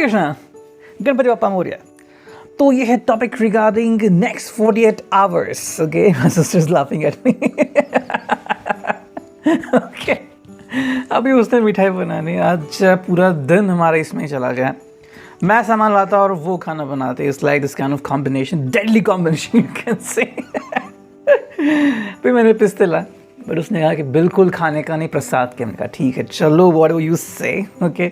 कृष्णा, गणपति बप्पा मोरया। तो ये है topic regarding next 48 hours. Okay, my sister is laughing at me. Okay, अभी उसने मिठाई बनानी, आज पूरा दिन हमारा इसमें चला गया। मैं सामान लाता और वो खाना बनाते। It's like this kind of combination, deadly combination you can say. फिर मैंने पिस्ते ला, बट उसने कहा कि बिल्कुल खाने का नहीं, प्रसाद के। मैंने कहा ठीक है, चलो व्हाट डू यू से। ओके,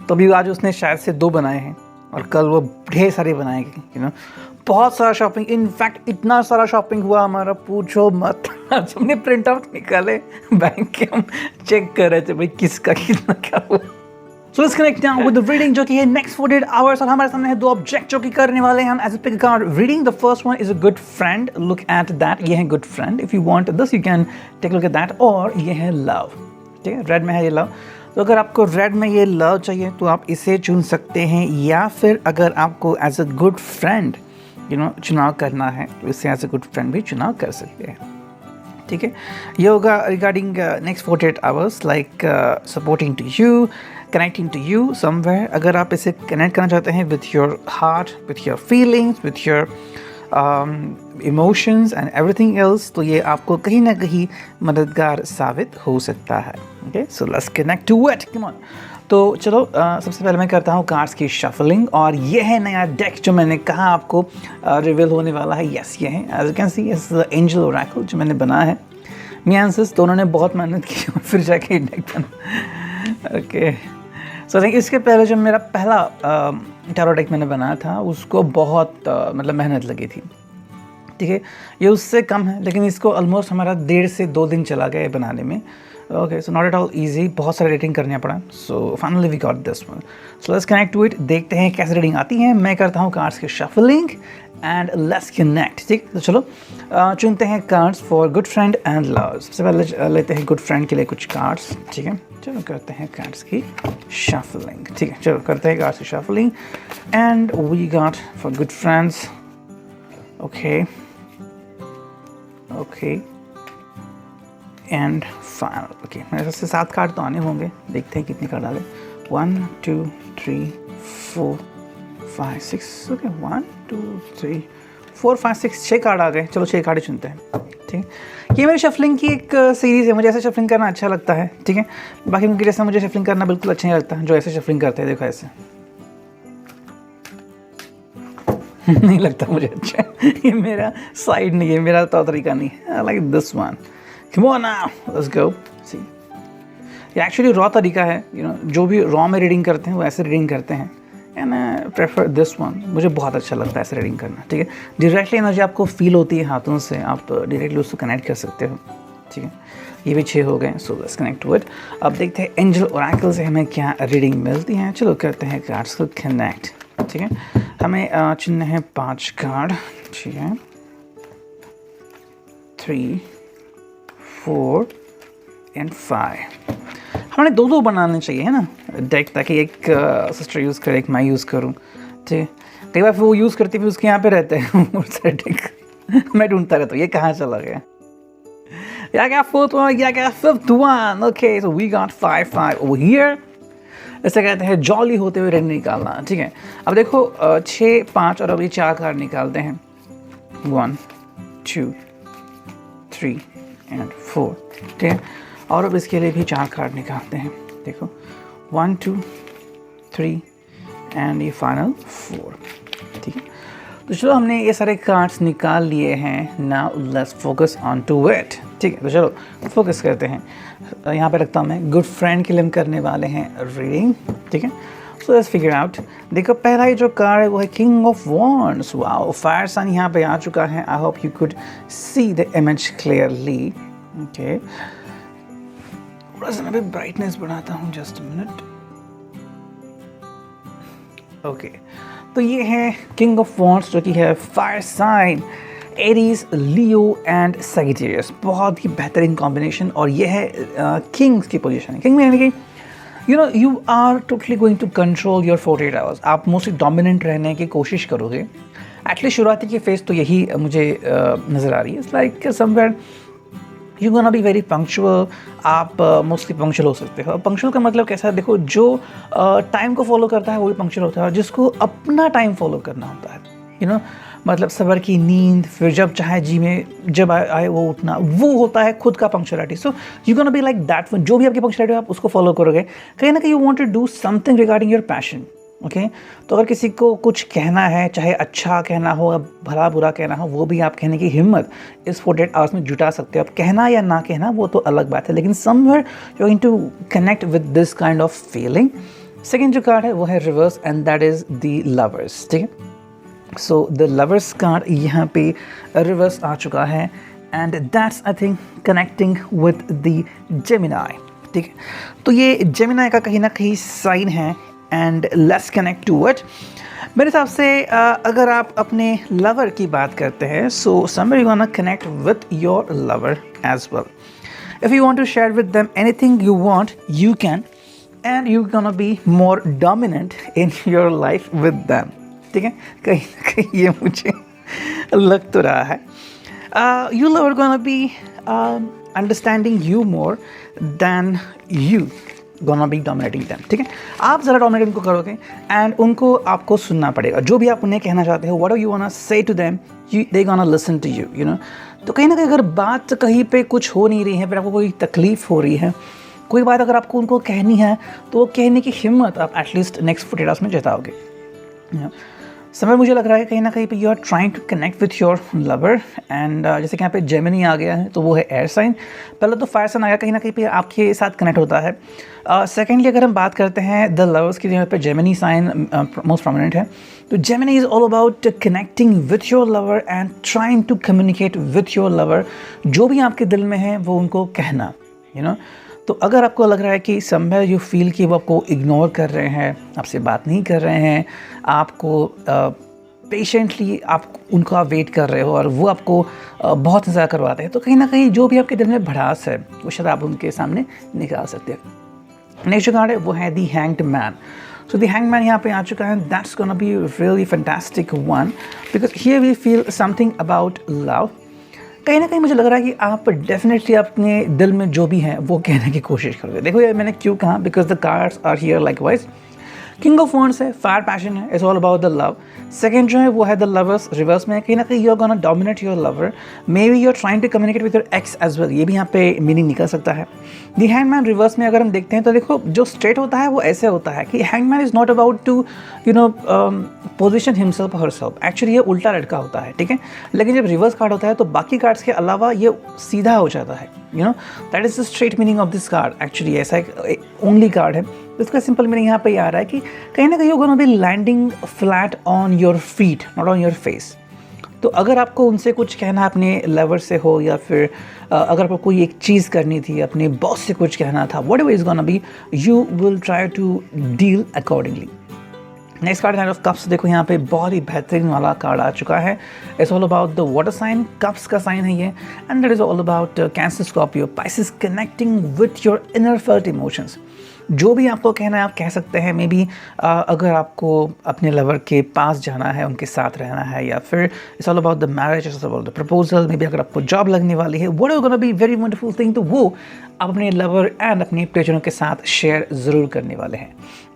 तो अभी आज उसने शायद से 2 बनाए हैं और कल वो ढेर सारे बनाएंगे, यू नो। बहुत सारा शॉपिंग, इनफैक्ट इतना सारा शॉपिंग हुआ हमारा, पूछो मत। आज हमने प्रिंट आउट निकाले बैंक के, हम चेक कर रहे थे भाई किसका कितना क्या हुआ। So let's connect now with the reading जो कि है next 48 hours, और हमारे सामने है 2 ऑब्जेक्ट जो कि करने वाले हैं हम as a pick a card reading. The first one is a good friend. Look at that. ये है good friend. If you want this, you can take a look at that. और ये है love. ठीक है, रेड में है ये love. तो अगर आपको रेड में ये love चाहिए तो आप इसे चुन सकते हैं, या फिर अगर आपको as a good friend, you know, चुनाव करना है तो इसे as a good friend भी चुनाव कर सकते हैं। ठीक है, ये होगा regarding next 48 hours, like supporting to you, connecting to you somewhere. अगर आप इसे कनेक्ट करना चाहते हैं with your heart, with your feelings, with your emotions and everything else, तो ये आपको कहीं ना कहीं मददगार साबित हो सकता है। Okay, so let's connect to it, come on. तो चलो सबसे पहले मैं करता हूँ कार्ड्स की शफलिंग, और ये है नया डेक जो मैंने कहा आपको रिवील होने वाला है। यस, ये है, एज यू कैन सी, इस एंजल ओरेकल जो मैंने बनाया है। मियां एंड सिस दोनों ने बहुत मेहनत की और फिर जाके डेक बना। ओके, सो थिंक इसके पहले जो मेरा पहला टैरो डेक मैंने बनाया था उसको बहुत मतलब मेहनत लगी थी। ठीक है, ये उससे कम है, लेकिन इसको ऑलमोस्ट हमारा 1.5 से 2 दिन चला गया बनाने में। Okay, so not at all easy, बहुत सारे रेटिंग करना पड़ा। So finally we got this one. So let's connect to it, देखते हैं कैसे रेटिंग आती है। मैं करता हूँ कार्ड्स की शफलिंग एंड लेट्स कनेक्ट। ठीक, तो चलो चुनते हैं cards for good friend and love. सबसे पहले लेते हैं गुड फ्रेंड के लिए कुछ कार्ड्स। ठीक है, चलो करते हैं कार्ड्स की शफलिंग। ठीक है, चलो करते हैं कार्ड्स की shuffling and we got for good friends. Okay okay and final. Okay, मेरे सबसे 7 कार्ड तो आने होंगे, देखते हैं कितने कार्ड डाले। 1 2 3 4 5 6। ओके, 1 2 3 4 5 6, 6 कार्ड आ गए। चलो 6 कार्ड ही चुनते हैं। ठीक है, ये मेरी शफलिंग की एक सीरीज़ है, मुझे ऐसे शफलिंग करना अच्छा लगता है। ठीक है, बाकी उनके जैसे मुझे शफलिंग करना बिल्कुल अच्छा नहीं लगता, जो ऐसे शफलिंग करते हैं। देखो ऐसे नहीं लगता मुझे अच्छा। ये मेरा साइड नहीं है, मेरा तो तरीका नहीं है। I like this one. Come on now, let's go. See, ये एक्चुअली रॉ तरीका है, यू नो, जो भी रॉ में रीडिंग करते हैं वो ऐसे रीडिंग करते हैं, and I prefer this one. मुझे बहुत अच्छा लगता है ऐसे रीडिंग करना। ठीक है, डायरेक्टली एनर्जी आपको फील होती है हाथों से, आप डायरेक्टली उसको कनेक्ट कर सकते हो। ठीक है, ये भी 6 हो गए। So let's connect to it. अब देखते हैं एंजल ओरेकल से हमें क्या रीडिंग मिलती है। चलो करते हैं कार्ड्स को कनेक्ट। ठीक है, हमें चुनने हैं 5 कार्ड। ठीक है, 3 4 एंड 5। हमें 2-2 बनाने चाहिए, है ना, डेक, ताकि एक सिस्टर यूज़ करे, एक मैं यूज़ करूँ। ठीक है, कई बार फिर वो यूज़ करती फिर उसके यहाँ पे रहते हैं डेक। मैं ढूंढता रहता हूँ ये कहाँ चला गया। या क्या 4th वन, या क्या 5th one. Okay, so we got 5 over here. इसे कहते हैं जॉली होते हुए रेड निकालना। ठीक है, अब देखो 6 5 और अभी 4 कार्ड निकालते हैं। 1 2 3 एंड 4। ठीक है, और अब इसके लिए भी 4 कार्ड निकालते हैं। देखो 1 2 3 एंड ये फाइनल 4। ठीक है, तो चलो हमने ये सारे कार्ड्स निकाल लिए हैं। Now let's focus on to it. ठीक है, तो चलो फोकस करते हैं। यहाँ पे रखता हूँ मैं गुड फ्रेंड के लिए हम करने वाले हैं रीडिंग। ठीक है, सो लेट्स फिगर आउट। देखो पहला ही जो कार्ड है वो है king of wands. Wow, fire sun यहाँ पे आ चुका है। I hope you could see the image clearly. Okay, थोड़ा सा मैं भी ब्राइटनेस बढ़ाता हूँ, जस्ट मिनट। ओके, तो ये है किंग ऑफ वॉन्ड्स जो कि है fire sign, Aries, Leo and Sagittarius. बहुत ही बेहतरीन कॉम्बिनेशन, और ये है किंग्स की पोजीशन है। किंग में यानी कि you are totally going to control your 48 hours. आप मोस्टली डोमिनेंट रहने की कोशिश करोगे। एटलीस्ट शुरुआती की फेज तो यही मुझे नज़र आ रही है। It's like somewhere you gonna be very punctual, आप मोस्टली पंक्चुअल हो सकते हो। पंक्चुअल का मतलब कैसा है, देखो जो टाइम को फॉलो करता है वही पंक्चुअल होता है, और जिसको अपना टाइम फॉलो करना होता है, यू नो, मतलब सबर की नींद, फिर जब चाहे जी में जब आए वो उठना, वो होता है खुद का punctuality. So you gonna be like that one, जो भी आपकी पंक्चुअलिटी है आप उसको फॉलो करोगे। कहीं ना कहीं you want to do something regarding your passion, okay. तो अगर किसी को कुछ कहना है, चाहे अच्छा कहना हो या भला बुरा कहना हो, वो भी आप कहने की हिम्मत इस 48 आवर्स में जुटा सकते हो। अब कहना या ना कहना वो तो अलग बात है, लेकिन somewhere you going to connect with this kind of feeling. Second जो कार्ड है वो है reverse, and that is the lovers, ठीक है। सो द लवर्स कार्ड यहाँ पे रिवर्स आ चुका है, and that's I think connecting with the Gemini, ठीक है। तो ये जेमिनाई का कहीं ना कहीं साइन है, and let's connect to it. मेरे हिसाब से अगर आप अपने लवर की बात करते हैं, so somewhere you gonna connect with your lover as well. If you want to share with them anything you want, you can, and you gonna be more dominant in your life with them, ठीक है। कहीं ना कहीं ये मुझे लग तो रहा है। You lover gonna be understanding you more than you gonna B dominating them, ठीक है। आप ज़रा डोमिनेट उनको करोगे, एंड उनको आपको सुनना पड़ेगा। जो भी आप उन्हें कहना चाहते हो, what you want to say to them, they gonna listen to you, you know. तो कहीं ना कहीं अगर बात कहीं पे कुछ हो नहीं रही है, फिर आपको कोई तकलीफ हो रही है, कोई बात अगर आपको उनको कहनी है, तो वो कहने की हिम्मत आप एटलीस्ट नेक्स्ट 48 आवर्स में जताओगे। समय मुझे लग रहा है कहीं ना कहीं पे you are trying to connect with your lover, and जैसे कि यहाँ पे जेमिनी आ गया है, तो वो है एयर साइन। पहले तो फायर साइन आ गया, कहीं ना कहीं पे आपके साथ कनेक्ट होता है। सेकेंडली अगर हम बात करते हैं द लवर्स की, यहाँ पे जेमिनी साइन मोस्ट प्रोमिनेंट है। तो Gemini is all about connecting with your lover and trying to communicate with your lover. जो भी आपके दिल में है वो उनको कहना, यू नो। तो अगर आपको लग रहा है कि समवेयर यू फील कि वो आपको इग्नोर कर रहे हैं, आपसे बात नहीं कर रहे हैं, आपको पेशेंटली आप उनका वेट कर रहे हो और वो आपको बहुत इंतज़ार करवाते हैं, तो कहीं ना कहीं जो भी आपके दिल में भड़ास है वो शायद आप उनके सामने निकाल सकते हैं। नेक्स्ट जो कार्ड है वो है the hanged man. So the hanged man यहाँ पे आ चुका है। That's gonna be really fantastic one, because here we feel something about love. कहीं ना कहीं मुझे लग रहा है कि आप डेफिनेटली अपने दिल में जो भी है वो कहने की कोशिश करोगे। देखो यार मैंने क्यों कहा, because the cards are here like wise. King of wands है, फायर पैशन है, it's all about the love. Second जो है वो है द लवर्स रिवर्स में, कहीं ना कहीं you are gonna dominate your lover, maybe you are trying to communicate with your ex as well, ये भी यहाँ पे मीनिंग निकल सकता है। द हैंगमैन रिवर्स में अगर हम देखते हैं तो देखो जो स्ट्रेट होता है वो ऐसे होता है कि hangman is not about to you know position himself और हरसेल्फ, एक्चुअली ये उल्टा लटका होता है, ठीक है। लेकिन जब रिवर्स कार्ड होता है तो बाकी कार्ड्स के अलावा ये सीधा हो जाता है, you no. That is the straight meaning of this card. Actually ऐसा एक ओनली कार्ड है, इसका सिंपल मीनिंग यहाँ पे आ रहा है कि कहीं ना कहीं you gonna be landing flat on your feet, not on your face. तो अगर आपको उनसे कुछ कहना अपने लवर से हो, या फिर अगर आपको कोई एक चीज़ करनी थी, अपने बॉस से कुछ कहना था, whatever is gonna be, you will try to deal accordingly. Next card knight of cups, देखो यहाँ पे बहुत ही बेहतरीन वाला कार्ड आ चुका है। It's all about the water sign, cups का साइन है ये, and that is all about Cancer, Scorpio, Pisces, connecting with your inner felt emotions. जो भी आपको कहना है आप कह सकते हैं। मे बी अगर आपको अपने लवर के पास जाना है, उनके साथ रहना है, या फिर it's all about the marriage, it's about the proposal, may be अगर आपको जॉब लगने वाली है, what is gonna be very wonderful thing, तो वो आप अपने लवर एंड अपने प्रियजनों के साथ शेयर ज़रूर करने वाले हैं।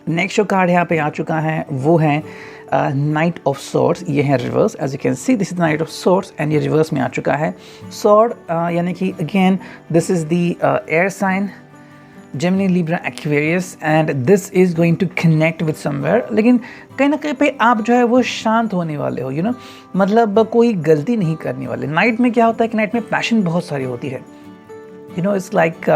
नेक्स्ट जो कार्ड यहाँ पे आ चुका है वो है नाइट ऑफ सॉर्ड्स, ये है reverse. As you can see this is the knight of swords, and ये रिवर्स में आ चुका है। सॉर्ड यानी कि again this is the air sign, Gemini, Libra, Aquarius, and this is going to connect with somewhere। लेकिन कहीं ना कहीं पे आप जो है वो शांत होने वाले हो, यू नो, मतलब कोई गलती नहीं करने वाले। नाइट में क्या होता है कि नाइट में पैशन बहुत सारी होती है, यू नो। इट्स लाइक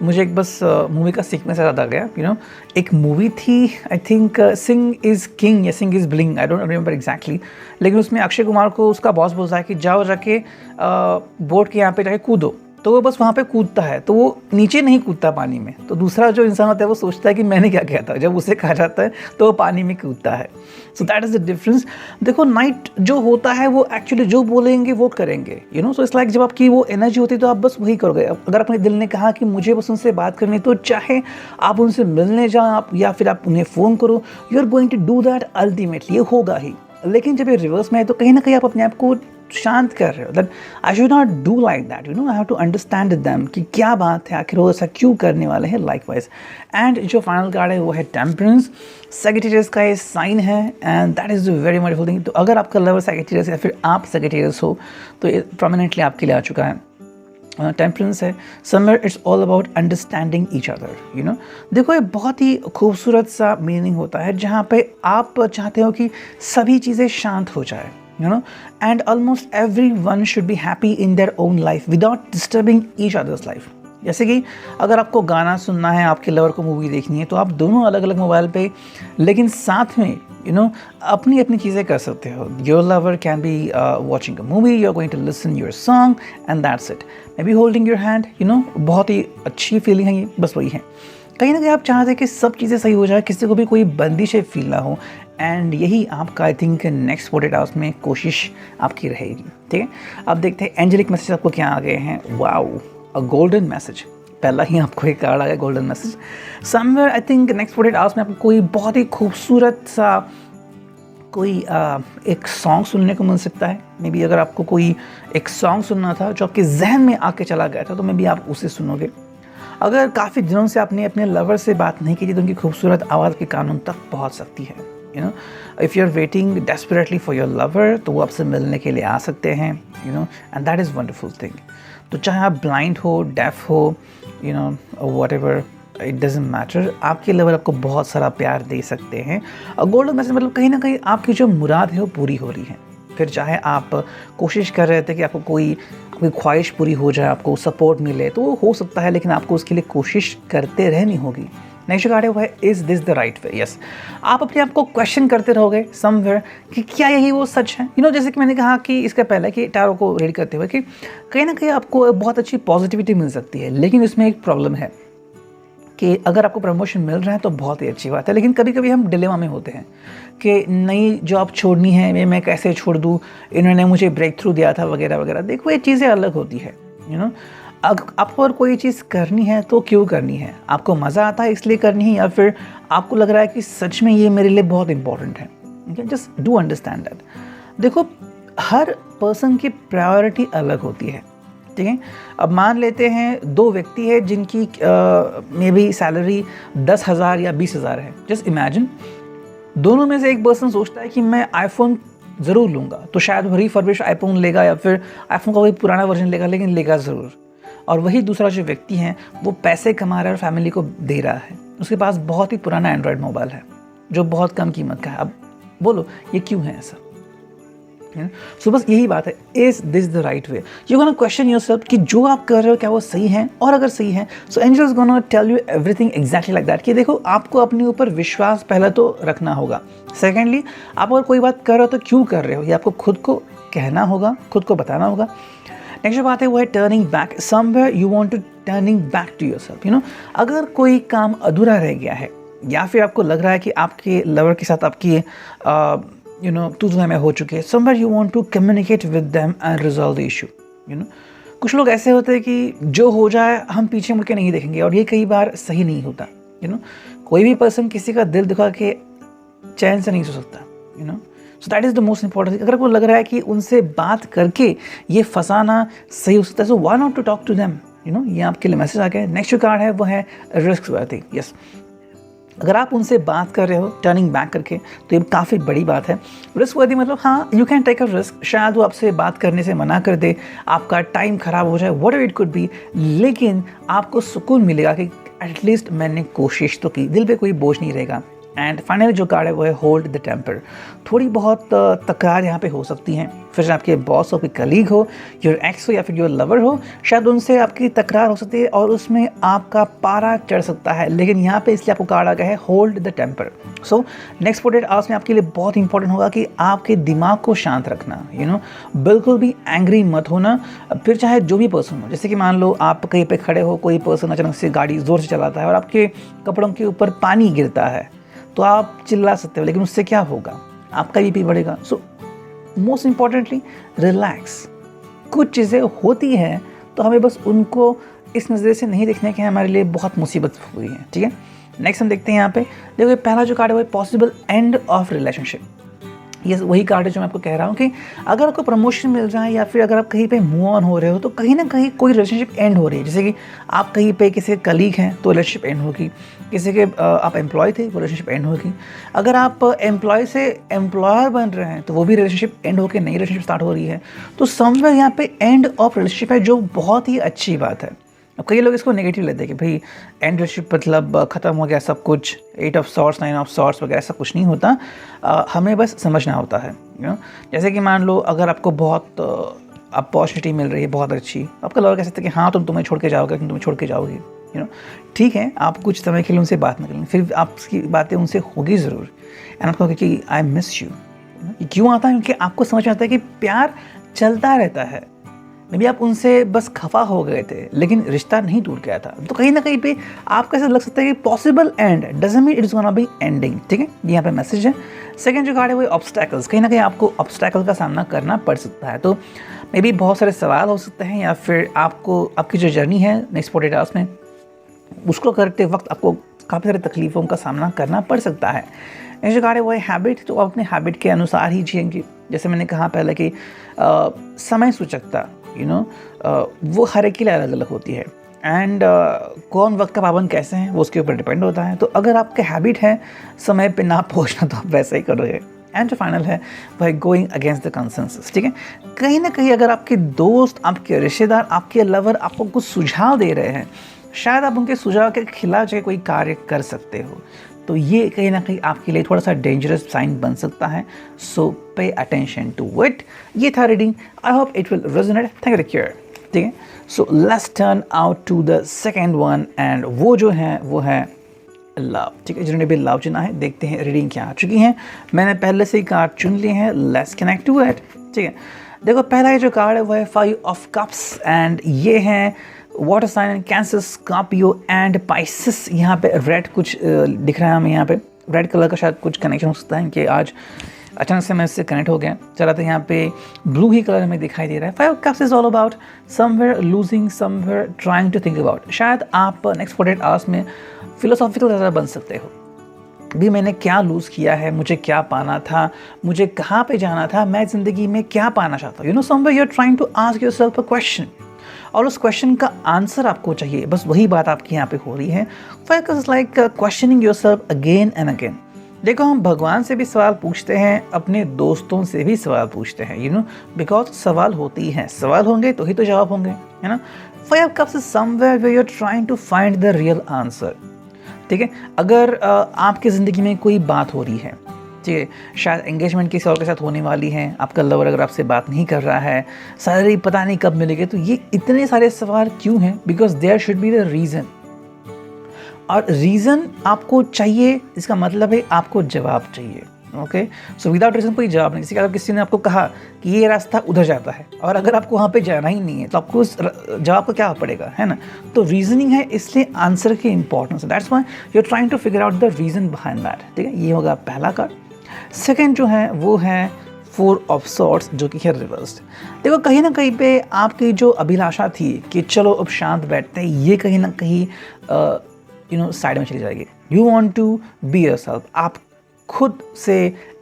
मुझे एक बस मूवी का सीक्वेंस याद आ गया, यू नो। एक मूवी थी, I think Singh is king या Singh is bling, I don't remember exactly, लेकिन उसमें अक्षय कुमार को उसका बॉस बोलता है कि जाओ जाके बोट के यहाँ पे जाके कूदो, तो वो बस वहाँ पे कूदता है, तो वो नीचे नहीं कूदता पानी में। तो दूसरा जो इंसान होता है वो सोचता है कि मैंने क्या किया था, जब उसे कहा जाता है तो वो पानी में कूदता है। So that is the difference. देखो नाइट जो होता है वो एक्चुअली जो बोलेंगे वो करेंगे, you know. So it's like जब आपकी वो एनर्जी होती है तो आप बस वही करोगे। अगर अपने दिल ने कहा कि मुझे बस उनसे बात करनी, तो चाहे आप उनसे मिलने जाओ आप, या फिर आप उन्हें फ़ोन करो, you are going to do that ultimately, ये होगा ही। लेकिन जब ये रिवर्स में है तो कहीं ना कहीं आप अपने आप को शांत कर रहे हो, that I should not do like that, you know, I have to understand them कि क्या बात है, आखिर वो ऐसा क्यों करने वाले हैं, लाइकवाइज। एंड जो फाइनल कार्ड है वो है टेम्परेंस, सैजिटेरियस का ये साइन है, and that is very wonderful thing. तो अगर आपका लवर सैजिटेरियस या फिर आप सैजिटेरियस हो तो ये प्रोमिनेंटली आपके लिए आ चुका है। टेम्परेंस है, somewhere it's all about understanding each other, you know. देखो ये बहुत ही खूबसूरत सा मीनिंग होता है जहाँ पे आप चाहते हो कि सभी चीज़ें शांत हो जाए, you know, and almost every one should be happy in their own life without disturbing each others life. जैसे कि अगर आपको गाना सुनना है, आपके लवर को मूवी देखनी है, तो आप दोनों अलग अलग मोबाइल पे लेकिन साथ में यू नो अपनी अपनी चीज़ें कर सकते हो। Your lover can be watching a movie, you are going to listen your song and that's it, may be holding your hand, you know. बहुत ही अच्छी फीलिंग है ये, बस वही है। कहीं ना कहीं आप चाहते हैं कि सब चीज़ें सही हो जाए, किसी को भी कोई बंदिशें फील ना हो, एंड यही आपका आई थिंक नेक्स्ट 48 आवर्स में कोशिश आपकी रहेगी, ठीक है। अब देखते हैं एंजेलिक मैसेज आपको क्या आ गए हैं। वाओ, अ गोल्डन मैसेज, पहला ही आपको एक कार्ड आ गया golden message. Somewhere I think next 48 hours में आपको कोई बहुत ही खूबसूरत सा कोई एक सॉन्ग सुनने को मिल सकता है। मे बी अगर आपको कोई एक सॉन्ग सुनना था जो आपके जहन में आके चला गया था, तो मे बी आप उसे सुनोगे। अगर काफ़ी दिनों से आपने अपने लवर से बात नहीं की थी, तो उनकी खूबसूरत आवाज़ के कानून तक पहुंच सकती है, you know. If you are waiting desperately for your lover, तो वो आपसे मिलने के लिए आ सकते हैं, you know, and that is wonderful thing. तो चाहे आप ब्लाइंड हो, डेफ हो, you know, whatever, it doesn't matter, आपके लवर आपको बहुत सारा प्यार दे सकते हैं। और गोल्डन मैसेज मतलब कहीं ना कहीं आपकी जो मुराद है वो पूरी हो रही है। फिर चाहे आप कोशिश कर रहे थे कि आपको कोई ख्वाहिश पूरी हो जाए, आपको सपोर्ट मिले, तो वो हो सकता है, लेकिन आपको उसके लिए कोशिश करते रहनी होगी। नेक्स्ट कार्ड है वो है is this the right way. Yes, आप अपने आप को क्वेश्चन करते रहोगे समवेयर कि क्या यही वो सच है, यू नो। जैसे कि मैंने कहा कि इसका पहले कि टैरो को रीड करते हुए कि कहीं ना कहीं आपको बहुत अच्छी पॉजिटिविटी मिल सकती है, लेकिन इसमें एक प्रॉब्लम है कि अगर आपको प्रमोशन मिल रहा है तो बहुत ही अच्छी बात है, लेकिन कभी कभी हम डिलेमा में होते हैं कि नई जॉब छोड़नी है, मैं कैसे छोड़ दूँ, इन्होंने मुझे ब्रेक थ्रू दिया था वगैरह वगैरह। देखो ये चीज़ें अलग होती है, यू नो। आपको अगर कोई चीज़ करनी है तो क्यों करनी है, आपको मज़ा आता है इसलिए करनी है, या फिर आपको लग रहा है कि सच में ये मेरे लिए बहुत इंपॉर्टेंट है, जस्ट डू अंडरस्टैंड दैट। देखो हर पर्सन की प्रायोरिटी अलग होती है, ठीक है। अब मान लेते हैं दो व्यक्ति है जिनकी मे बी सैलरी 10,000 या 20,000 है। जस्ट इमेजिन, दोनों में से एक पर्सन सोचता है कि मैं आईफोन ज़रूर लूँगा, तो शायद वो रिफर्बिश आईफोन लेगा या फिर आईफोन का कोई पुराना वर्जन लेगा, लेकिन लेगा ज़रूर। और वही दूसरा जो व्यक्ति है वो पैसे कमा रहा है और फैमिली को दे रहा है, उसके पास बहुत ही पुराना एंड्रॉयड मोबाइल है जो बहुत कम कीमत का है। अब बोलो ये क्यों है ऐसा? सो बस यही बात है, is this the right way. You gonna question yourself कि जो आप कर रहे हो क्या वो सही है, और अगर सही है so angels gonna tell you everything exactly like that. कि देखो आपको अपने ऊपर विश्वास पहले तो रखना होगा। सेकेंडली, आप अगर कोई बात कर रहे हो तो क्यों कर रहे हो, ये आपको खुद को कहना होगा, खुद को बताना होगा। नेक्स्ट बात है वो है turning back, somewhere you want to turning back to yourself, you know. अगर कोई काम अधूरा रह गया है या फिर आपको लग रहा है कि आपके लवर के साथ आपकी यू नो तू में हो चुके हैं, somewhere you want to communicate with them and resolve the issue, you know. कुछ लोग ऐसे होते हैं कि जो हो जाए हम पीछे मुड़ के नहीं देखेंगे, और ये कई बार सही नहीं होता, यू नो। कोई भी पर्सन किसी का दिल दुखा के चैन से नहीं सो सकता, you know. So that is the most important. अगर आपको लग रहा है कि उनसे बात करके ये फंसाना सही हो सकता है, so why not to talk to them, you know. ये आपके लिए मैसेज आ गया है। नेक्स्ट जो कार्ड है वो है रिस्क वर्दी। यस, अगर आप उनसे बात कर रहे हो टर्निंग बैक करके, तो ये काफ़ी बड़ी बात है। रिस्क वर्दी मतलब हाँ, you can take a risk. शायद वो आपसे बात करने से मना कर दे, आपका टाइम ख़राब हो जाए, what ever it could be, लेकिन आपको सुकून मिलेगा कि एटलीस्ट मैंने कोशिश तो की, दिल पे कोई बोझ नहीं रहेगा। एंड फाइनली जो कार्ड है वो है होल्ड द टेम्पर। थोड़ी बहुत तकरार यहाँ पे हो सकती हैं, फिर आपके बॉस हो, कोई कलीग हो, योर एक्स हो या फिर योर लवर हो, शायद उनसे आपकी तकरार हो सकती है और उसमें आपका पारा चढ़ सकता है, लेकिन यहाँ पे इसलिए आपको कार्ड आ गया है hold the temper. So next 48 hours में आपके लिए बहुत इंपॉर्टेंट होगा कि आपके दिमाग को शांत रखना, यू नो। बिल्कुल भी एंग्री मत होना, फिर चाहे जो भी पर्सन हो। जैसे कि मान लो आप कहीं पे खड़े हो, कोई पर्सन अचानक से गाड़ी ज़ोर से चलाता है और आपके कपड़ों के ऊपर पानी गिरता है, तो आप चिल्ला सकते हो, लेकिन उससे क्या होगा, आपका बीपी बढ़ेगा। So most importantly relax. कुछ चीज़ें होती हैं तो हमें बस उनको इस नज़रिए से नहीं देखना है कि हमारे लिए बहुत मुसीबत हुई है, ठीक है। नेक्स्ट हम देखते हैं यहाँ पे, देखो पहला जो कार्ड है वो पॉसिबल एंड ऑफ रिलेशनशिप। ये वही कार्ड है जो मैं आपको कह रहा हूँ कि अगर आपको प्रमोशन मिल जाए या फिर अगर आप कहीं पे मूव ऑन हो रहे हो तो कहीं ना कहीं कोई रिलेशनशिप एंड हो रही है। जैसे कि आप कहीं पे किसी कलीग हैं तो रिलेशनशिप एंड होगी, किसी के आप एम्प्लॉय थे वो रिलेशनशिप एंड होगी, अगर आप एम्प्लॉय से एम्प्लॉयर बन रहे हैं तो वो भी रिलेशनशिप एंड होकर नई रिलेशनशिप स्टार्ट हो रही है। तो समवेयर यहाँ पे एंड ऑफ रिलेशनशिप है, जो बहुत ही अच्छी बात है। अब कई लोग इसको नेगेटिव लेते हैं कि भाई एंड रिलेशनशिप मतलब ख़त्म हो गया सब कुछ, 8 ऑफ सॉर्ट्स 9 ऑफ सॉर्ट्स वगैरह ऐसा कुछ नहीं होता। हमें बस समझना होता है जैसे कि मान लो अगर आपको बहुत अपॉर्चुनिटी मिल रही है बहुत अच्छी, आपका लॉयर कह सकते हैं कि हाँ तुम्हें छोड़ के जाओगे, तुम्हें छोड़ के जाओगी, ठीक है, आप कुछ समय के लिए उनसे बात न करें, फिर आपकी बातें उनसे होगी ज़रूर। एंड आप कहोगे कि आई मिस यू। क्यों आता है? क्योंकि आपको समझ में आता है कि प्यार चलता रहता है। मे बी आप उनसे बस खफा हो गए थे लेकिन रिश्ता नहीं टूट गया था। तो कहीं ना कहीं पे आपको ऐसा लग सकता है कि possible and doesn't mean it is gonna be ending. ठीक है, यहाँ पे मैसेज है। सेकंड जो कार्ड है वो ऑब्स्टैकल्स, कहीं ना कहीं आपको ऑब्स्टैकल का सामना करना पड़ सकता है। तो मे बी बहुत सारे सवाल हो सकते हैं या फिर आपको आपकी जो जर्नी है नेक्स्ट 40 आवर्स में उसको करते वक्त आपको काफ़ी सारी तकलीफ़ों का सामना करना पड़ सकता है। जो कार्ड है वो है हैबिट, तो आप अपने हैबिट के अनुसार ही जिएंगे। जैसे मैंने कहा पहले कि समय सूचकता वो हर एक के लिए अलग अलग होती है एंड कौन वक्त का पाबंद कैसे हैं वो उसके ऊपर डिपेंड होता है। तो अगर आपके हैबिट है समय पे ना पहुंचना तो आप वैसे ही करोगे। एंड जो फाइनल है वह गोइंग अगेंस्ट द कंसेंसस। ठीक है, कहीं ना कहीं अगर आपके दोस्त, आपके रिश्तेदार, आपके लवर आपको कुछ सुझाव दे रहे हैं, शायद आप उनके सुझाव के खिलाफ जाके कोई कार्य कर सकते हो, तो ये कहीं ना कहीं आपके लिए थोड़ा सा डेंजरस साइन बन सकता है। सो पे अटेंशन टू इट। ये था reading, I hope it will resonate. Thank you care. ठीक है, so let's turn out to the second one and वो जो है वो है लव। ठीक है, जिन्होंने भी लव चुना है देखते हैं रीडिंग क्या आ चुकी है। मैंने पहले से ही कार्ड चुन लिए हैं, लेट्स कनेक्ट टू इट। ठीक है, देखो पहला ये जो कार्ड है वो है 5 ऑफ कप्स एंड ये है water sign and Cancer, Scorpio and Pisces. यहाँ पे रेड कुछ दिख रहा है हमें, यहाँ पे रेड कलर का शायद कुछ कनेक्शन हो सकता है कि आज अचानक से मैं इससे कनेक्ट हो गया। चला तो यहाँ पे ब्लू ही कलर हमें दिखाई दे रहा है। 5 cups is all about somewhere losing, somewhere trying to think about. शायद आप नेक्स्ट 48 आवर्स में फिलोसॉफिकल ज़्यादा बन सकते हो। भी मैंने क्या लूज़ किया है, मुझे क्या पाना था, मुझे कहाँ पे जाना था, मैं ज़िंदगी में क्या पाना चाहता हूँ। Somewhere you are trying to ask yourself a question और उस क्वेश्चन का आंसर आपको चाहिए। बस वही बात आपकी यहाँ पे हो रही है। Focus like questioning yourself again and again. देखो हम भगवान से भी सवाल पूछते हैं, अपने दोस्तों से भी सवाल पूछते हैं, बिकॉज सवाल होते ही हैं, सवाल होंगे तो ही तो जवाब होंगे, है ना। 5 cups is somewhere where you are trying to find the real answer. ठीक है, अगर आपकी ज़िंदगी में कोई बात हो रही है, ठीक है, शायद एंगेजमेंट किसी और के साथ होने वाली है, आपका लवर अगर आपसे बात नहीं कर रहा है, सैलरी पता नहीं कब मिलेगी, तो ये इतने सारे सवाल क्यों हैं? Because there should be the reason. और रीज़न आपको चाहिए, इसका मतलब है आपको जवाब चाहिए। ओके, सो विदाउट रीज़न कोई जवाब नहीं। जैसे कि अगर किसी ने आपको कहा कि ये रास्ता उधर जाता है और अगर आपको वहाँ पे जाना ही नहीं है तो आपको उस जवाब को क्या पड़ेगा, है ना। तो रीजनिंग है, इसलिए आंसर की importance. That's why you are trying to figure out the reason behind that. ठीक है, ये होगा पहला कार्ड। सेकेंड जो है वो है 4 ऑफ सॉर्ट्स, जो कि है रिवर्स्ड। देखो कहीं ना कहीं पे आपकी जो अभिलाषा थी कि चलो अब शांत बैठते हैं, ये कहीं ना कहीं साइड में चली जाएगी। You want to be yourself, आप खुद से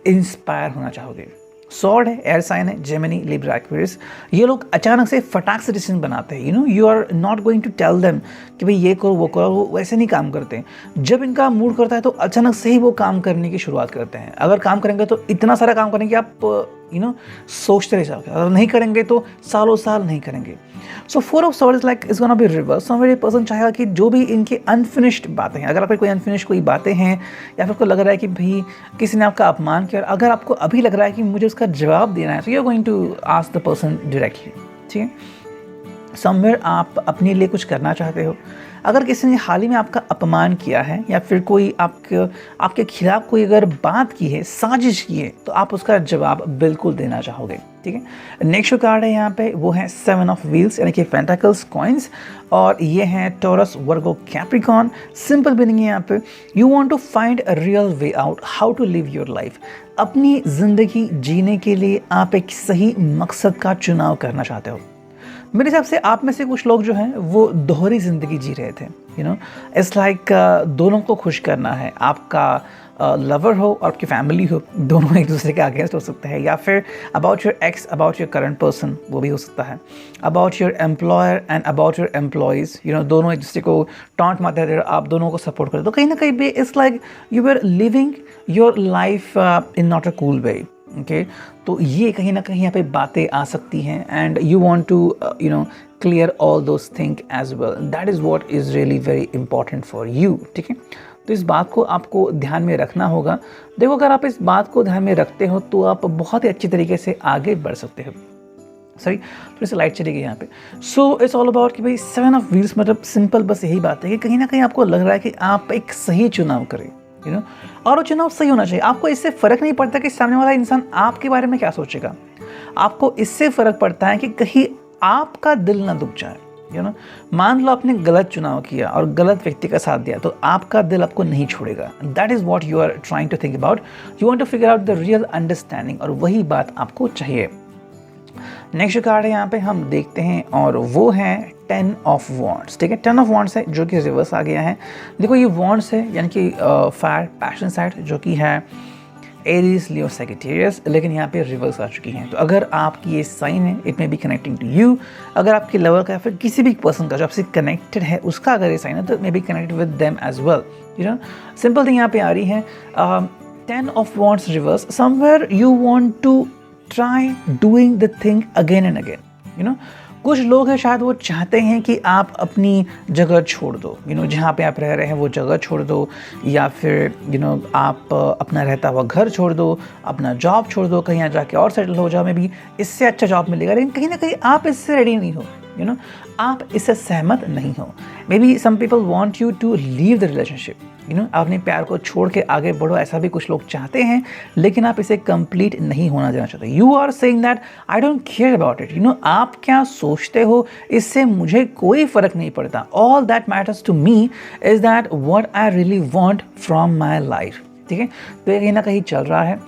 इंस्पायर होना चाहोगे। सॉर्ड है, एयर साइन है, जेमिनी, लिब्रा, एक्वेरियस। ये लोग अचानक से फटाक से डिसीजन बनाते हैं। You are not going to tell them कि भाई ये करो वो करो, वो वैसे नहीं काम करते। जब इनका मूड करता है तो अचानक से ही वो काम करने की शुरुआत करते हैं। अगर काम करेंगे तो इतना सारा काम करेंगे आप सोचते रह जाओगे, अगर नहीं करेंगे तो सालों साल नहीं करेंगे। सो 4 of swords like is gonna be reverse. Somewhere person चाहेगा कि जो भी इनकी अनफिनिश्ड बातें हैं, अगर आपकी कोई अनफिनिश्ड कोई बातें हैं या फिर आपको लग रहा है कि भाई किसी ने आपका अपमान किया, अगर आपको अभी लग रहा है कि मुझे उसका जवाब देना है, तो you are going to ask the person directly. ठीक है, समवेयर आप अपने लिए कुछ करना चाहते हो। अगर किसी ने हाल ही में आपका अपमान किया है या फिर कोई आपके खिलाफ कोई अगर बात की है, साजिश की है, तो आप उसका जवाब बिल्कुल देना चाहोगे। ठीक है, नेक्स्ट कार्ड है यहाँ पे वो है 7 ऑफ व्हील्स यानी कि पेंटाकल्स, कॉइन्स, और ये है Taurus, Virgo, Capricorn. Simple meaning है यहाँ पे you want to find a real way out, how to live your life. अपनी ज़िंदगी जीने के लिए आप एक सही मकसद का चुनाव करना चाहते हो। मेरे हिसाब से आप में से कुछ लोग जो हैं वो दोहरी ज़िंदगी जी रहे थे। इट्स लाइक दोनों को खुश करना है, आपका लवर हो और आपकी फैमिली हो, दोनों एक दूसरे के अगेंस्ट हो सकते हैं, या फिर about your x, about your current person, वो भी हो सकता है, about your employer and about your employees, दोनों एक दूसरे को टॉन्ट मारते रहते, आप दोनों को सपोर्ट करें, तो कहीं ना कहीं भी it's like you are living your life in not a cool way. Okay, तो ये कहीं ना कहीं यहाँ पे बातें आ सकती हैं and you want to clear all those thing as well, that is what is really very important for you. ठीक है, तो इस बात को आपको ध्यान में रखना होगा। देखो, अगर आप इस बात को ध्यान में रखते हो तो आप बहुत ही अच्छी तरीके से आगे बढ़ सकते हो। सॉरी, थोड़ी सी लाइट चली गई यहाँ पे। सो इट्स ऑल अबाउट कि भाई 7 ऑफ व्हील्स, मतलब सिंपल बस यही बात है कि कहीं ना कहीं आपको लग रहा है कि आप एक सही चुनाव करें, और वो चुनाव सही होना चाहिए। आपको इससे फ़र्क नहीं पड़ता कि सामने वाला इंसान आपके बारे में क्या सोचेगा, आपको इससे फ़र्क पड़ता है कि कहीं आपका दिल ना दुख जाए। मान लो आपने गलत चुनाव किया और गलत व्यक्ति का साथ दिया, तो आपका दिल आपको नहीं छोड़ेगा। That is what you are trying to think about, you want to figure out the real understanding, और वही बात आपको चाहिए। नेक्स्ट कार्ड है यहाँ पे हम देखते हैं, और वो है 10 ऑफ वॉन्ड्स। ठीक है, 10 ऑफ वॉन्ड्स है जो कि रिवर्स आ गया है। देखो, ये वॉन्ड्स है यानी कि फायर पैशन साइड, जो कि है एरीज, लियो, सैजिटेरियस, लेकिन यहाँ पे रिवर्स आ चुकी हैं। तो अगर आपकी ये साइन है, it may be connecting to you. अगर आपके लवर का या फिर किसी भी पर्सन का जो आपसे कनेक्टेड है उसका अगर ये साइन है, तो maybe connected with them as well. Simple thing यहाँ पे आ रही है, 10 of wands reverse, somewhere you want to try doing the thing again and again. कुछ लोग हैं शायद वो चाहते हैं कि आप अपनी जगह छोड़ दो, जहाँ पे आप रह रहे हैं वो जगह छोड़ दो, या फिर आप अपना रहता हुआ घर छोड़ दो, अपना जॉब छोड़ दो, कहीं जाके और सेटल हो जाओ, में भी इससे अच्छा जॉब मिलेगा, लेकिन कहीं ना कहीं आप इससे रेडी नहीं हो, आप इससे सहमत नहीं हो। Maybe some people want you to leave the relationship, अपने प्यार को छोड़ के आगे बढ़ो, ऐसा भी कुछ लोग चाहते हैं, लेकिन आप इसे कंप्लीट नहीं होना देना चाहते। You are saying that I don't care about it, आप क्या सोचते हो इससे मुझे कोई फर्क नहीं पड़ता। All that matters to me is that what I really want from my life. ठीक है, तो ये कहीं ना कहीं चल रहा है।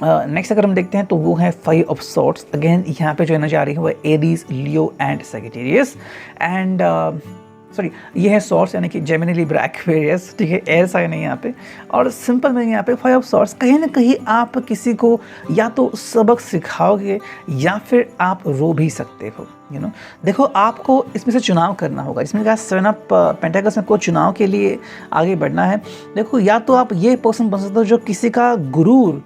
नेक्स्ट अगर हम देखते हैं तो वो है 5 ऑफ सॉर्ड्स। अगेन यहाँ पे जो एनर्जी आ रही है वो Aries, Leo and Sagittarius, and sorry ये है सॉर्ड्स यानी कि जेमिनी, लिब्रा, एक्वेरियस। ठीक है, एयर साइन है यहाँ पे, और सिंपल में यहाँ पे 5 ऑफ सॉर्ड्स, कहीं ना कहीं आप किसी को या तो सबक सिखाओगे या फिर आप रो भी सकते हो। देखो, आपको इसमें से चुनाव करना होगा, जिसमें कहा 7 ऑफ पेंटाकल्स में को चुनाव के लिए आगे बढ़ना है। देखो, या तो आप ये पर्सन बन सकते हो जो किसी का गुरूर,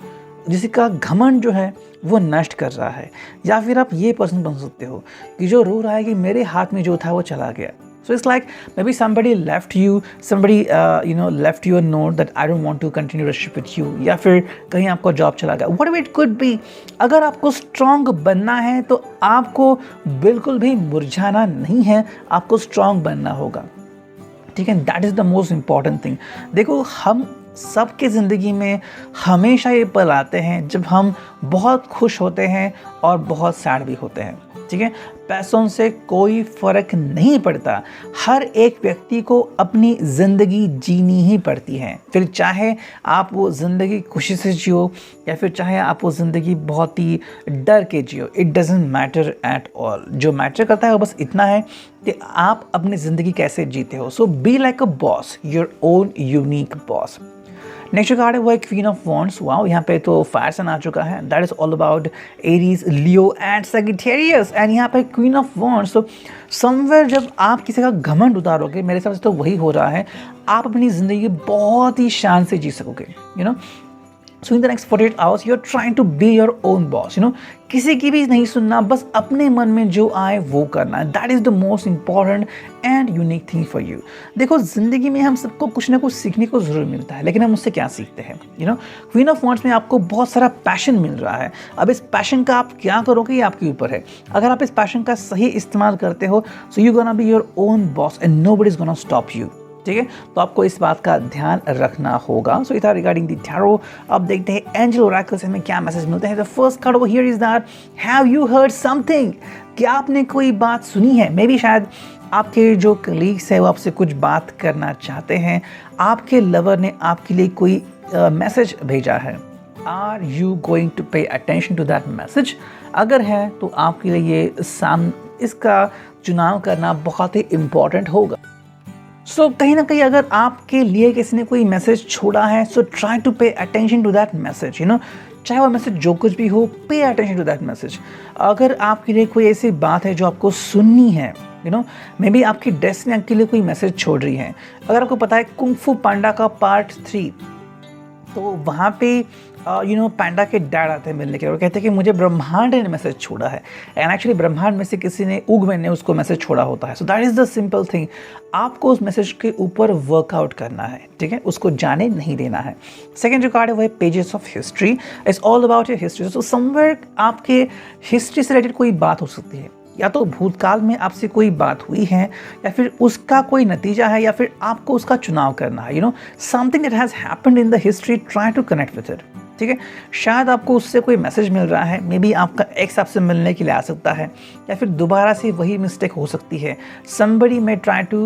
जिसी का घमंड जो है वो नष्ट कर रहा है, या फिर आप ये पर्सन बन सकते हो कि जो रो रहा है कि मेरे हाथ में जो था वो चला गया। So it's like maybe somebody left you, somebody left you a note that I don't want to continue relationship with you, या फिर कहीं आपको जॉब चला गया, whatever it could be। अगर आपको स्ट्रांग बनना है तो आपको बिल्कुल भी मुरझाना नहीं है, आपको स्ट्रांग बनना होगा। ठीक है, that is the most important thing. देखो, हम सबके ज़िंदगी में हमेशा ये पल आते हैं जब हम बहुत खुश होते हैं और बहुत सैड भी होते हैं। ठीक है, पैसों से कोई फ़र्क नहीं पड़ता, हर एक व्यक्ति को अपनी ज़िंदगी जीनी ही पड़ती है। फिर चाहे आप वो ज़िंदगी खुशी से जियो या फिर चाहे आप वो ज़िंदगी बहुत ही डर के जियो, it doesn't matter at all. जो मैटर करता है वो बस इतना है कि आप अपनी ज़िंदगी कैसे जीते हो। So be like a boss, your own unique boss. Next card है वो है क्वीन ऑफ वॉन्ड्स। वाओ, यहाँ पे तो फायर सन आ चुका है। That is all about Aries, Leo and Sagittarius, and यहाँ पे क्वीन ऑफ वॉन्ड्स। तो समवेयर जब आप किसी का घमंड उतारोगे, मेरे हिसाब से तो वही हो रहा है, आप अपनी ज़िंदगी बहुत ही शान से जी सकोगे। So in the next 48 hours you are trying to be your own boss. किसी की भी नहीं सुनना, बस अपने मन में जो आए वो करना है। That is the most important and unique thing for you. देखो, ज़िंदगी में हम सबको कुछ ना कुछ सीखने को ज़रूर मिलता है, लेकिन हम उससे क्या सीखते हैं? क्वीन ऑफ वॉन्ड्स में आपको बहुत सारा पैशन मिल रहा है। अब इस पैशन का आप क्या करोगे ये आपके ऊपर है। अगर आप इस पैशन का सही इस्तेमाल करते हो, so you gonna B your own boss and nobody is gonna stop you. ठीक है, तो आपको इस बात का ध्यान रखना होगा। So it regarding the tarot. अब देखते हैं एंजल ओरेकल से हमें क्या मैसेज मिलते हैं। The first card over here is that have you heard something. क्या आपने कोई बात सुनी है? मे बी शायद आपके जो कलीग्स है वो आपसे कुछ बात करना चाहते हैं, आपके लवर ने आपके लिए कोई मैसेज भेजा है। Are you going to pay attention to that message? अगर है तो आपके लिए ये इसका चुनाव करना बहुत ही इम्पॉर्टेंट होगा। सो कहीं ना कहीं अगर आपके लिए किसी ने कोई मैसेज छोड़ा है, so try to pay attention to that message, चाहे वो मैसेज जो कुछ भी हो, पे अटेंशन टू दैट मैसेज। अगर आपके लिए कोई ऐसी बात है जो आपको सुननी है, मे बी आपकी डेस्टिनी आपके लिए कोई मैसेज छोड़ रही है। अगर आपको पता है कुंग फू पांडा का पार्ट 3, तो वहाँ पे पांडा के डैड आते हैं मिलने के और कहते हैं कि मुझे ब्रह्मांड ने मैसेज छोड़ा है। एंड एक्चुअली ब्रह्मांड में से किसी ने, उगमेन ने उसको मैसेज छोड़ा होता है। So that is the simple thing, आपको उस मैसेज के ऊपर वर्कआउट करना है, ठीक है, उसको जाने नहीं देना है। सेकेंड जो कार्ड है वो है pages of history. It's all about your history. So somewhere आपके हिस्ट्री से रिलेटेड कोई बात हो सकती है, या तो भूतकाल में आपसे कोई बात हुई है, या फिर उसका कोई नतीजा है, या फिर आपको उसका चुनाव करना है। Something that has happened in the history, try to connect with it, ठीक है। शायद आपको उससे कोई मैसेज मिल रहा है, मे बी आपका एक्स आपसे मिलने के लिए आ सकता है, या फिर दोबारा से वही मिस्टेक हो सकती है। Somebody may try to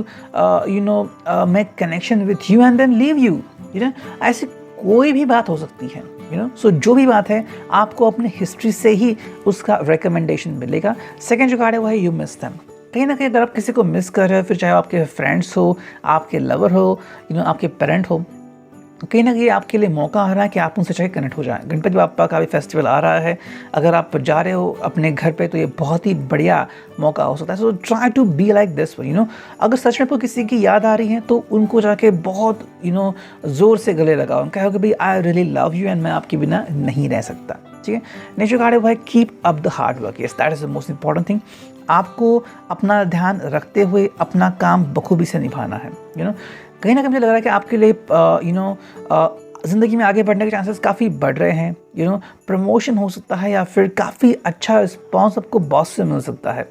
make connection with you and then leave you, ऐसी कोई भी बात हो सकती है। सो जो भी बात है, आपको अपने हिस्ट्री से ही उसका रिकमेंडेशन मिलेगा। सेकेंड जो कार्ड है वो है यू मिस देम। कहीं ना कहीं अगर आप किसी को मिस कर रहे हो, फिर चाहे आपके फ्रेंड्स हो, आपके लवर हो, आपके पेरेंट हो, कहीं ना कहीं आपके लिए मौका आ रहा है कि आप उनसे चाहे कनेक्ट हो जाएं। गणपति बाप्पा का भी फेस्टिवल आ रहा है, अगर आप जा रहे हो अपने घर पे, तो ये बहुत ही बढ़िया मौका हो सकता है। So try to be like this, अगर सच में आपको किसी की याद आ रही है, तो उनको जाके बहुत ज़ोर से गले लगाओ, कहो कि भाई I really love you and मैं आपके बिना नहीं रह सकता, ठीक है। नेक्स्ट कार्ड है वो है keep up the hard work. Yes, that is the most important thing. आपको अपना ध्यान रखते हुए अपना काम बखूबी से निभाना है। कहीं ना कहीं मुझे लग रहा है कि आपके लिए ज़िंदगी में आगे बढ़ने के चांसेस काफ़ी बढ़ रहे हैं। प्रमोशन हो सकता है, या फिर काफ़ी अच्छा रिस्पॉन्स आपको बॉस से मिल सकता है।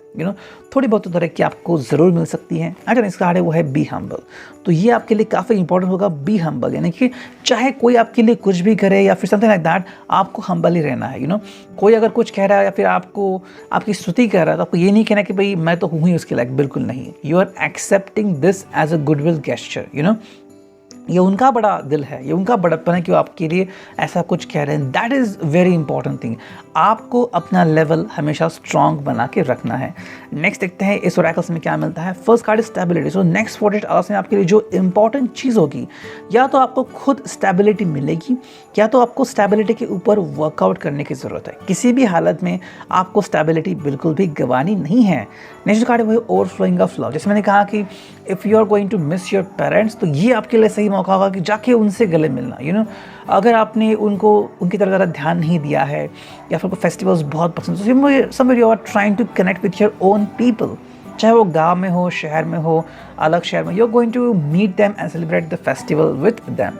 थोड़ी बहुत तरक्की आपको ज़रूर मिल सकती है। अगर इसका कार्ड है वो है बी हम्बल। तो ये आपके लिए काफ़ी इंपॉर्टेंट होगा, बी हम्बल, यानी कि चाहे कोई आपके लिए कुछ भी करे या फिर समथिंग लाइक दैट, आपको हम्बल ही रहना है। कोई अगर कुछ कह रहा है या फिर आपको आपकी स्तुति कर रहा है, तो आपको ये नहीं कहना कि भाई मैं तो हूँ ही उसके लायक, बिल्कुल नहीं। You are accepting this as a goodwill gesture. ये उनका बड़ा दिल है, ये उनका बड़प्पन है कि वो आपके लिए ऐसा कुछ कह रहे हैं। That is very important thing. आपको अपना लेवल हमेशा स्ट्रॉन्ग बना के रखना है। नेक्स्ट देखते हैं इस ओरेकल्स में क्या मिलता है। First card stability. सो नेक्स्ट 48 आवर्स में आपके लिए जो इंपॉर्टेंट चीज़ होगी, या तो आपको खुद स्टेबिलिटी मिलेगी, या तो आपको स्टेबिलिटी के ऊपर वर्कआउट करने की ज़रूरत है। किसी भी हालत में आपको स्टेबिलिटी बिल्कुल भी गंवानी नहीं है। नेक्स्ट कार्ड है वो ओवरफ्लोइंग ऑफ लव। जैसे मैंने कहा कि if you are going to miss your parents, तो ये आपके लिए सही मौका होगा कि जाके उनसे गले मिलना। अगर आपने उनकी तरफ ज़्यादा ध्यान नहीं दिया है, या फिर फेस्टिवल्स बहुत पसंद है, somewhere you are trying to connect with your own people, चाहे वो गांव में हो, शहर में हो, अलग शहर में, you are going to meet them and celebrate the festival with them.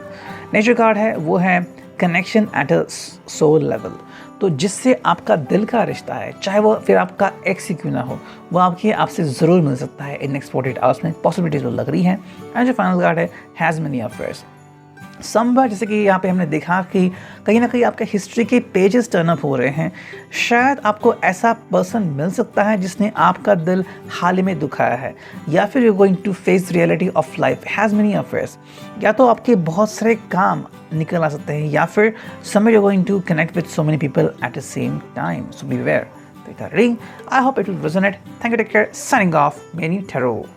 Next card है वो है connection at a soul level. तो जिससे आपका दिल का रिश्ता है, चाहे वो फिर आपका एक्स ही क्यों ना हो, वो आपसे ज़रूर मिल सकता है इन नेक्स्ट 48 आवर्स में। पॉसिबिलिटीज वो लग रही हैं। एंड जो फाइनल कार्ड है हैज़ मेनी अफेयर्स। समवेयर, जैसे कि यहाँ पे हमने देखा कि कहीं ना कहीं आपके हिस्ट्री के पेजेस टर्न अप हो रहे हैं। शायद आपको ऐसा पर्सन मिल सकता है जिसने आपका दिल हाल ही में दुखाया है, या फिर you going to face reality of life has many affairs. या तो आपके बहुत सारे काम निकल आ सकते हैं, या फिर somewhere you going to connect with so many people at the same time. So beware. I hope it will resonate. Thank you. Take care. Signing off. Many Tarot.